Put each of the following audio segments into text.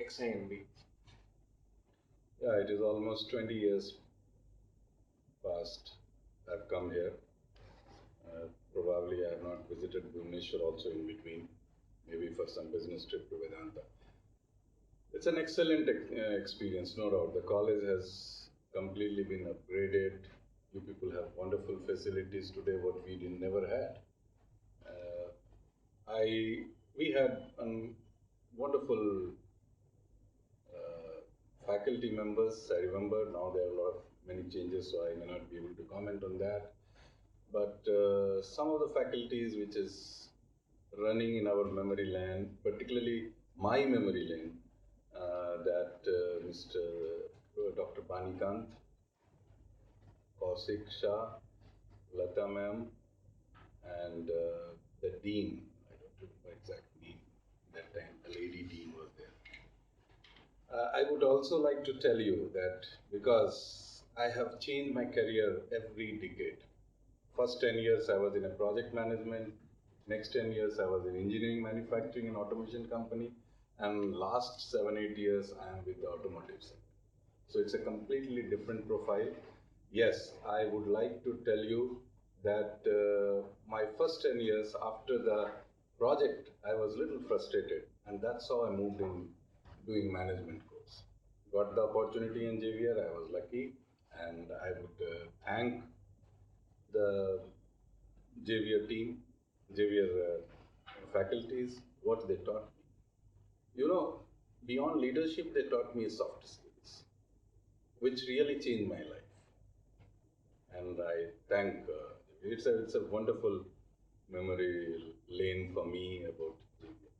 XIMB? Yeah, it is almost 20 years past I've come here. Probably I have not visited Bhubaneswar also in between, maybe for some business trip to Vedanta. It's an excellent experience, no doubt. The college has completely been upgraded. You people have wonderful facilities today, what we never had. We had wonderful faculty members. I remember now there are a lot of many changes, so I may not be able to comment on that. But some of the faculties which is running in our memory lane, particularly my memory lane, that Mr. Dr. Banikant, Kausik Shah, Lata ma'am, and the dean, I don't remember exact name that time, the lady dean was there. I would also like to tell you that because I have changed my career every decade. First 10 years I was in a project management, next 10 years I was in engineering, manufacturing and automation company, and last 7-8 years I am with the automotive sector. So it's a completely different profile. Yes, I would like to tell you that my first 10 years after the project, I was a little frustrated, and that's how I moved in doing management course. Got the opportunity in Xavier, I was lucky, and I would thank the Xavier team, Xavier faculties, what they taught me. You know, beyond leadership, they taught me soft skills, which really changed my life. And I thank, it's a wonderful memory lane for me about Xavier.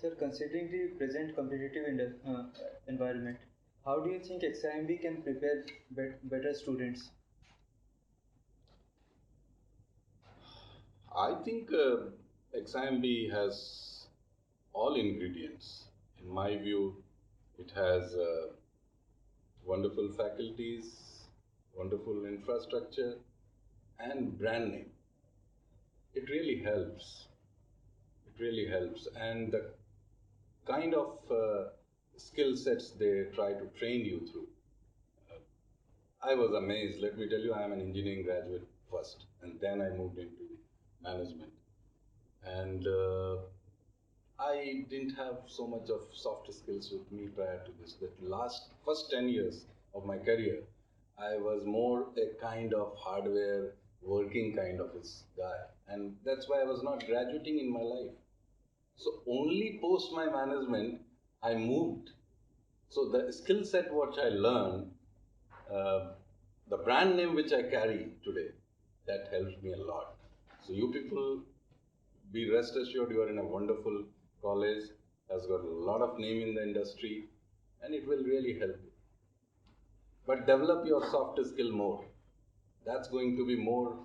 Sir, considering the present competitive environment, how do you think XIMB can prepare better students? I think XIMB has all ingredients. In my view, it has wonderful faculties, wonderful infrastructure, and brand name. It really helps. It really helps. And the kind of skill sets they try to train you through. I was amazed. Let me tell you, I am an engineering graduate first, and then I moved into management. And I didn't have so much of soft skills with me prior to this. That first 10 years of my career, I was more a kind of hardware working kind of a guy. And that's why I was not graduating in my life. So only post my management, I moved. So the skill set which I learned, uh, the brand name which I carry today, that helps me a lot. So you people, be rest assured you are in a wonderful college, has got a lot of name in the industry, and it will really help you. But develop your soft skill more. That's going to be more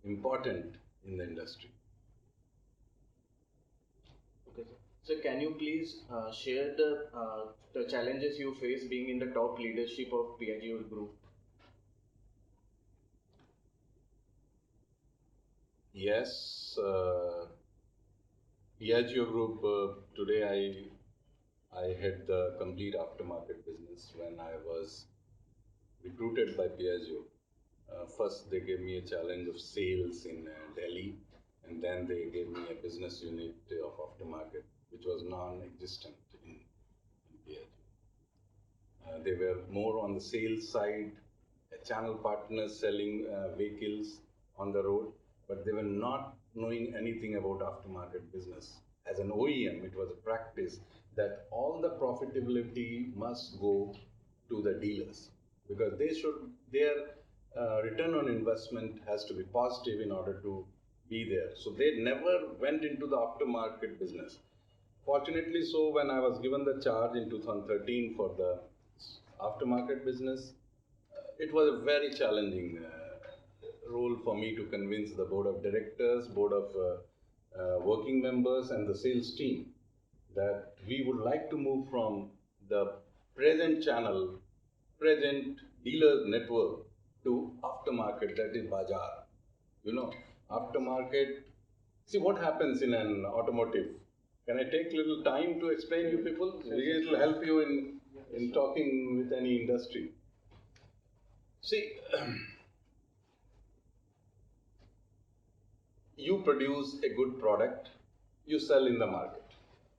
important in the industry. Okay, sir. So can you please share the challenges you face being in the top leadership of Piaggio Group? Yes, Piaggio Group, today I head the complete aftermarket business. When I was recruited by Piaggio, first they gave me a challenge of sales in Delhi, and then they gave me a business unit of aftermarket, which was non-existent in Piaggio. They were more on the sales side, channel partners selling vehicles on the road, but they were not knowing anything about aftermarket business. As an OEM, it was a practice that all the profitability must go to the dealers because their return on investment has to be positive in order to be there. So they never went into the aftermarket business. Fortunately, so when I was given the charge in 2013 for the aftermarket business, it was a very challenging role for me to convince the board of directors, board of working members, and the sales team that we would like to move from the present channel, present dealer network to aftermarket, that is Bazaar. You know, aftermarket. See what happens in an automotive Can I take little time to explain you people? It will help you in talking with any industry. See, you produce a good product, you sell in the market.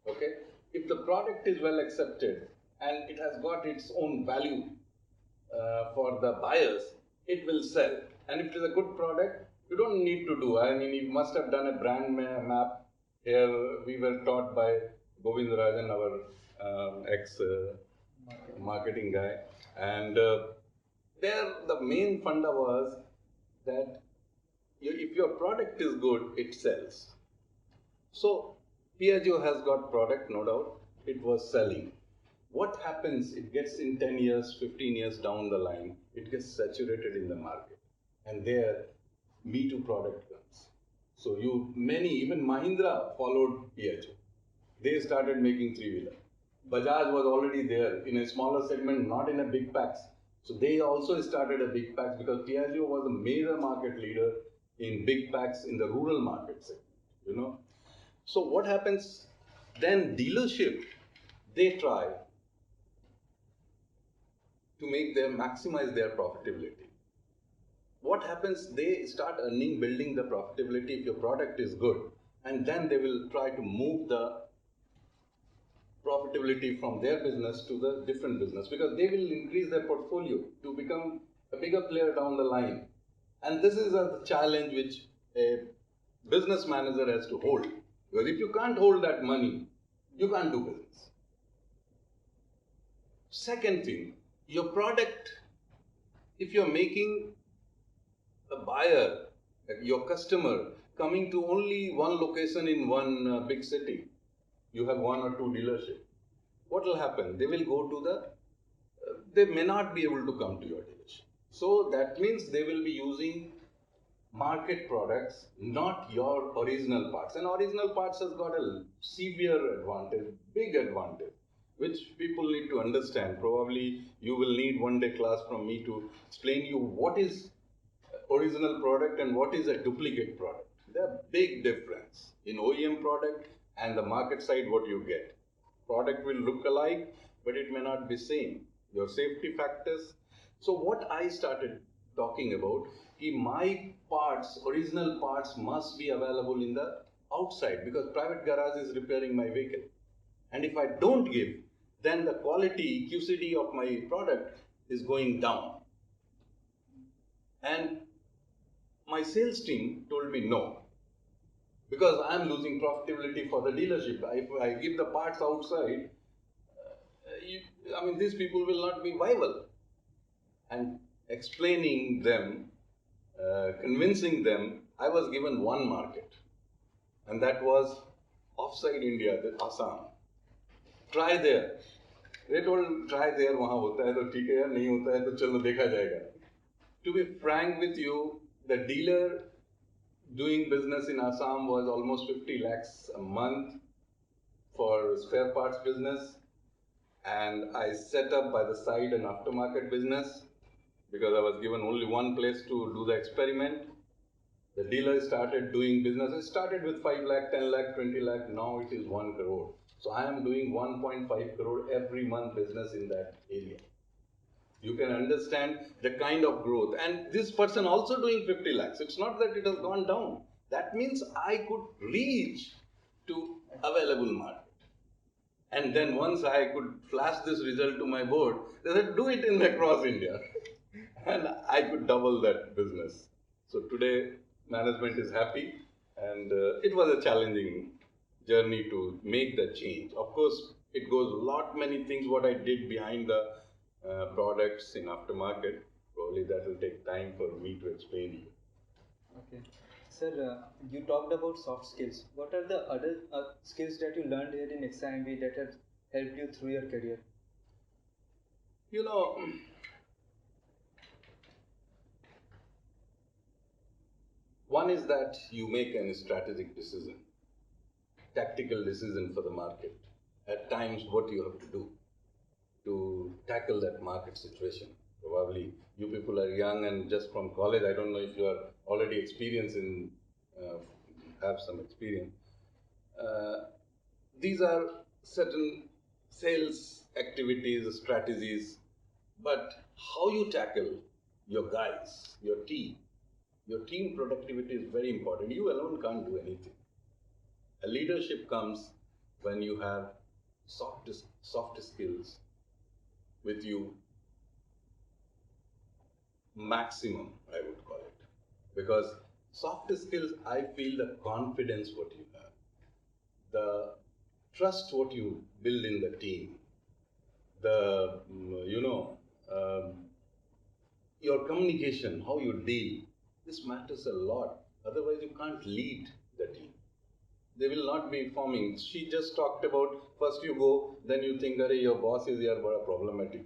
Okay? If the product is well accepted and it has got its own value for the buyers, it will sell. And if it is a good product, you don't need to do. I mean, you must have done a brand map. Here we were taught by Govind Rajan, our ex marketing guy, and there the main funda was that if your product is good, it sells. So Piaggio has got product, no doubt. It was selling. What happens? It gets in 10 years, 15 years down the line, it gets saturated in the market, and there Me Too product comes. So even Mahindra followed Piaggio. They started making three-wheeler. Bajaj was already there in a smaller segment, not in a big packs. So they also started a big packs because Piaggio was a major market leader in big packs in the rural market segment. So what happens? Then dealership, they try to maximize their profitability. What happens? They start building the profitability if your product is good, and then they will try to move the profitability from their business to the different business because they will increase their portfolio to become a bigger player down the line. And this is a challenge which a business manager has to hold. Because if you can't hold that money, you can't do business. Second thing, your product, if you're making a buyer, your customer, coming to only one location in one big city, you have one or two dealerships. What will happen? They will go to they may not be able to come to your dealership. So that means they will be using market products, not your original parts. And original parts has got a severe advantage, big advantage, which people need to understand. Probably you will need one day class from me to explain you what is original product and what is a duplicate product. There are big difference in OEM product and the market side what you get. Product will look alike, but it may not be same. Your safety factors. So what I started talking about, my parts, original parts must be available in the outside because private garage is repairing my vehicle. And if I don't give, then the quality, QCD of my product is going down. And my sales team told me no, because I am losing profitability for the dealership. If I give the parts outside, these people will not be viable. And explaining them, convincing them, I was given one market, and that was offside India, Assam. Try there. They told try there. वहाँ होता है तो ठीक है, नहीं होता है तो चलो देखा जाएगा. To be frank with you, the dealer doing business in Assam was almost 50 lakhs a month for spare parts business, and I set up by the side an aftermarket business because I was given only one place to do the experiment. The dealer started doing business. It started with 5 lakh, 10 lakh, 20 lakh. Now it is 1 crore. So I am doing 1.5 crore every month business in that area. You can understand the kind of growth. And this person also doing 50 lakhs. It's not that it has gone down. That means I could reach to available market. And then once I could flash this result to my board, they said, do it in across India. And I could double that business. So today, management is happy. And it was a challenging journey to make the change. Of course, it goes many things what I did behind the products in aftermarket. Probably that will take time for me to explain you. Okay. Sir, you talked about soft skills. What are the other skills that you learned here in XIMB that have helped you through your career? One is that you make a strategic decision, tactical decision for the market. At times, what you have to do to tackle that market situation. Probably you people are young and just from college. I don't know if you are already experienced have some experience. these are certain sales activities, strategies, but how you tackle your guys, your team productivity is very important. You alone can't do anything. A leadership comes when you have soft skills with you maximum, I would call it. Because soft skills, I feel the confidence what you have, the trust what you build in the team, the, your communication, how you deal, this matters a lot. Otherwise, you can't lead the team. They will not be forming. She just talked about first you go, then you think, "Arey, your boss is here, bada problematic."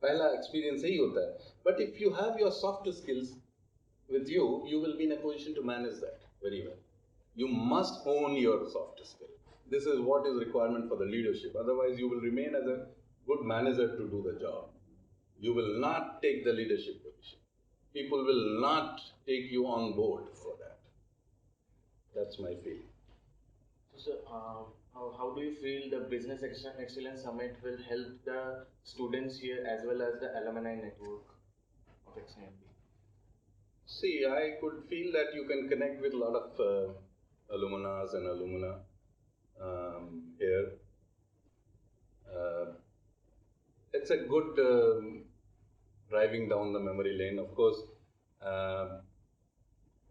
पहला experience यही होता है. But if you have your soft skills with you, you will be in a position to manage that very well. You must own your soft skill. This is what is requirement for the leadership. Otherwise, you will remain as a good manager to do the job. You will not take the leadership position. People will not take you on board for that. That's my feeling. So, how do you feel the Business Excellence Summit will help the students here as well as the alumni network of XIMB? See, I could feel that you can connect with a lot of alumnas and alumna here. It's a good driving down the memory lane. Of course,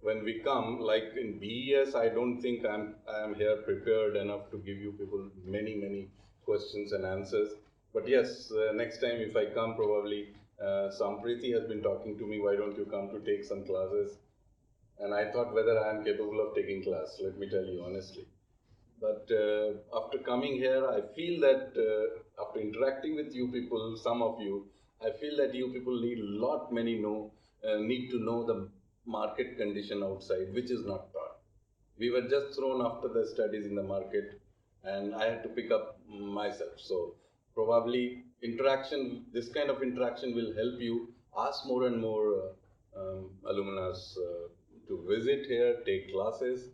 when we come, like in BES, I don't think I'm here prepared enough to give you people many questions and answers. But yes, next time if I come, probably Sampriti has been talking to me, why don't you come to take some classes? And I thought whether I am capable of taking class, let me tell you honestly. But after coming here, I feel that after interacting with you people, some of you, I feel that you people need need to know the market condition outside, which is not taught. We were just thrown after the studies in the market, and I had to pick up myself. So probably this kind of interaction will help you ask more and more alumnus to visit here, take classes.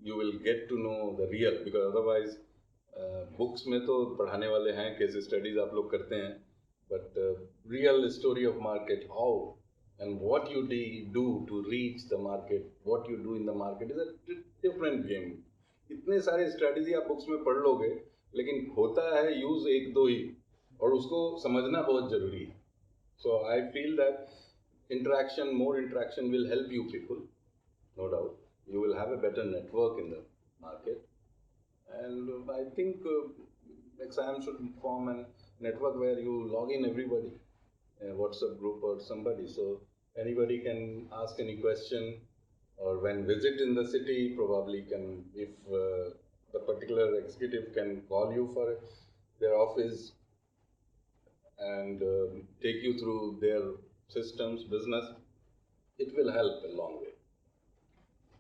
You will get to know the real, because otherwise books में तो पढ़ाने वाले हैं, case studies आप लोग करते हैं, but real story of market, how and what you do to reach the market, what you do in the market is a different game. इतने सारे strategy आप books में पढ़ लोगे, लेकिन होता है use एक दो ही, और उसको समझना बहुत जरूरी है. So I feel that more interaction will help you people, no doubt. You will have a better network in the market, and I think XIM should form a network where you log in everybody, a WhatsApp group or somebody, so anybody can ask any question, or when visit in the city, probably can, if the particular executive can call you for their office and take you through their systems, business, it will help a long way.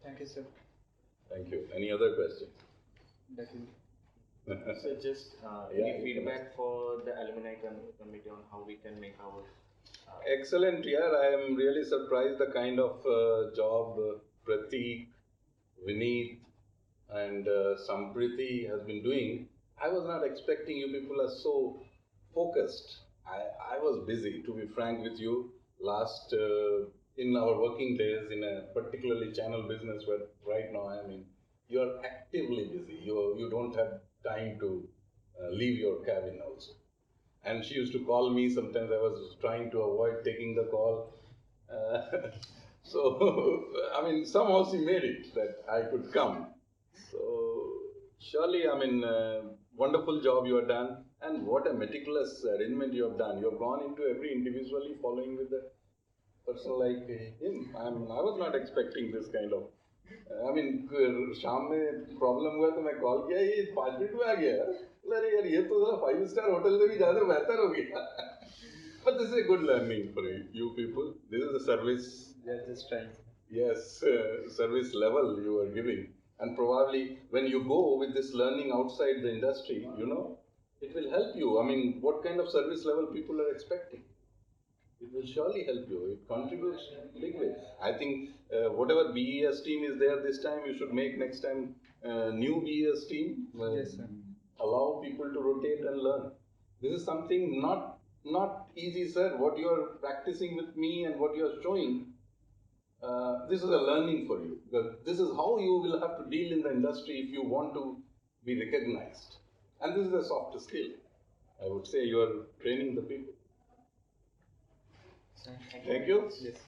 Thank you, sir. Thank you. Any other questions? So just any feedback for the alumni committee on how we can make our Excellent. Yeah, I am really surprised the kind of job Prateek, Vineet and Sampriti has been doing. I was not expecting you people are so focused. I was busy, to be frank with you. Last in our working days in a particularly channel business where right now I am in, you are actively busy. You don't have time to leave your cabin also. And she used to call me. Sometimes I was trying to avoid taking the call. So, I mean, somehow she made it that I could come. So, surely, I mean, wonderful job you have done. And what a meticulous arrangement you have done. You have gone into every individually following with the person like him. I was not expecting this kind of. I mean, शाम में problem हुआ तो मैं call किया, ये 5 minute में आ गया. अरे यार ये तो 5-star hotel से भी ज़्यादा बेहतर हो गया. But this is a good learning for you people. This is the service. Yeah, just trying. Yes, service level you are giving. And probably when you go with this learning outside the industry, you know, it will help you. I mean, what kind of service level people are expecting? It will surely help you. It contributes big way. I think whatever BES team is there this time, you should make next time new BS team. Yes, sir. Allow people to rotate and learn. This is something not easy, sir. What you are practicing with me and what you are showing, this is a learning for you. Because this is how you will have to deal in the industry if you want to be recognized. And this is a soft skill. I would say you are training the people. Sir. Thank you. Yes.